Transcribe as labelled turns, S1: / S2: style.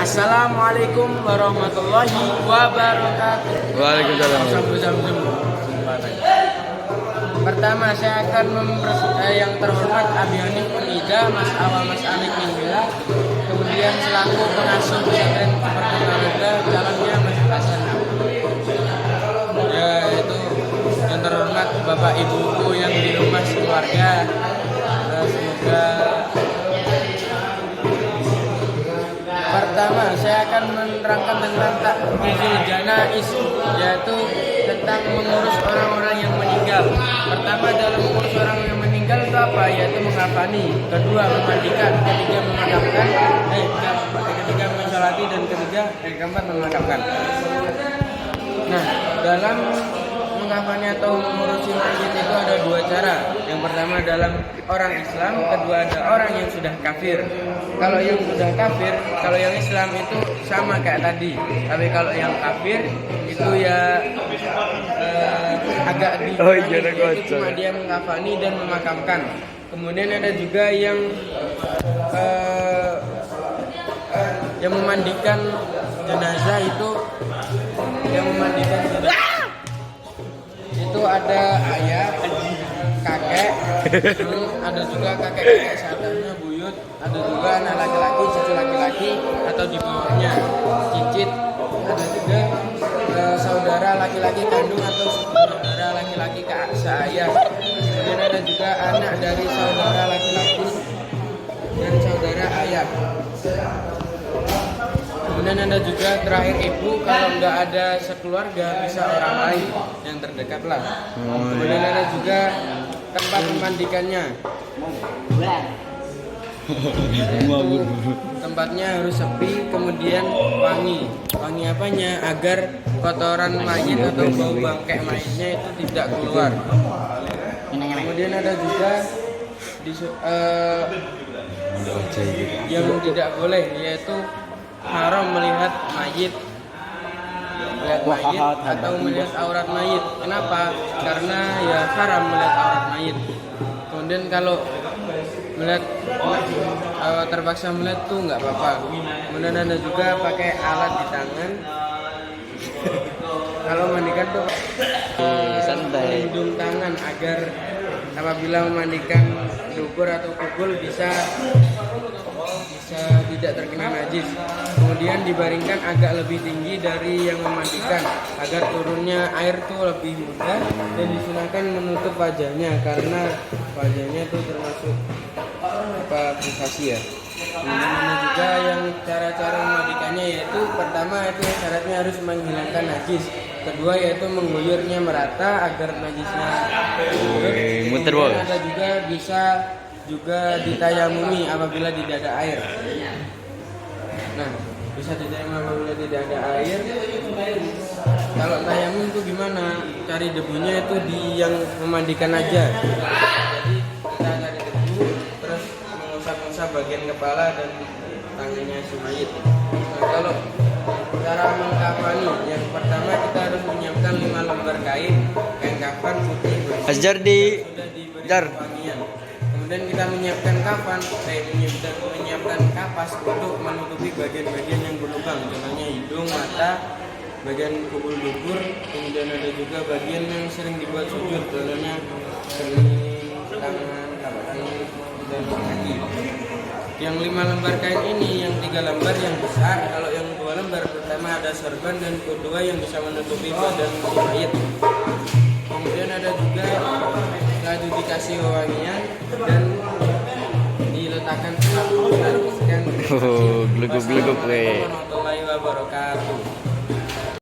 S1: Assalamualaikum warahmatullahi wabarakatuh.
S2: Waalaikumsalam.
S1: Pertama saya akan yang terhormat Abi Hanif Ida, Mas Awal Mas Anik Minggila. Kemudian selaku pengasuh pesantren Pertama calonnya Mas Hasan. Ya itu yang terhormat Bapak Ibuku yang di rumah keluarga. Semoga pertama saya akan menerangkan tentang takfizul janaiz, yaitu tentang mengurus orang-orang yang meninggal. Pertama dalam mengurus orang yang meninggal itu apa? Yaitu mengkafani. Kedua memandikan. Ketiga memakamkan. Ketiga mensolati dan keempat memakamkan. Nah dalam mengkafani atau mengurusi mayit itu ada dua cara. Yang pertama dalam orang Islam, kedua ada orang yang sudah kafir. Kalau yang sudah kafir, kalau yang Islam itu sama kayak tadi. Tapi kalau yang kafir itu ya agak itu cuma dia mengkafani dan memakamkan. Kemudian ada juga yang memandikan jenazah itu, yang memandikan jenazah itu ada ayah, kakek, ada juga kakek-kakek sahabatnya, buyut, ada juga anak laki-laki, cucu laki-laki atau di bawahnya cicit, ada juga saudara laki-laki kandung atau saudara laki-laki seayah. Kemudian ada juga anak dari saudara laki-laki dan saudara ayah. Kemudian ada juga terakhir ibu, kalau nggak ada sekeluarga bisa orang lain yang terdekat lah. Kemudian ada juga tempat memandikannya. Tempatnya harus sepi, kemudian wangi. Wangi apanya? Agar kotoran mayit atau bau bangkai mayitnya itu tidak keluar. Kemudian ada juga yang tidak boleh, yaitu haram melihat mayit atau melihat aurat mayit. Kenapa? Karena ya haram melihat aurat mayit. Kemudian kalau melihat terpaksa melihat tuh nggak apa-apa. Kemudian ada juga pakai alat di tangan. Kalau mandikan tuh melindung tangan agar apabila memandikan dubur atau kubul bisa tidak terkena najis. Kemudian dibaringkan agak lebih tinggi dari yang memandikan agar turunnya air tuh lebih mudah, dan disunahkan menutup wajahnya karena wajahnya tuh termasuk privasi ya. Kemudian juga yang cara-cara memandikannya, yaitu pertama itu syaratnya harus menghilangkan najis. Kedua yaitu mengguyurnya merata agar najisnya turun. Ada juga bisa ditayamumi apabila tidak ada air. Nah, bisa ditayamumi apabila tidak ada air. Kalau tayamum itu gimana? Cari debunya itu di yang memandikan aja. Jadi kita cari debu, terus mengusap-usap bagian kepala dan tangannya si mayit. Nah, kalau cara mengkafani, yang pertama kita harus menyiapkan 5 lembar kain kafan putih bersih.
S2: Ajar di
S1: Jar. Kemudian kita menyiapkan menyiapkan kapas untuk menutupi bagian-bagian yang berlubang, contohnya hidung, mata, bagian kubul dubur. Kemudian ada juga bagian yang sering dibuat sujud, contohnya kening, tangan, kaki, dan kaki. Yang 5 lembar kain ini, yang 3 lembar yang besar, kalau yang 2 lembar pertama ada serban dan kedua yang bisa menutupi badan mayit. Kemudian ada juga lalu dikasih wewangian dan diletakkan selang.
S2: Gleguk-gleguk.
S1: Warahmatullahi wabarakatuh.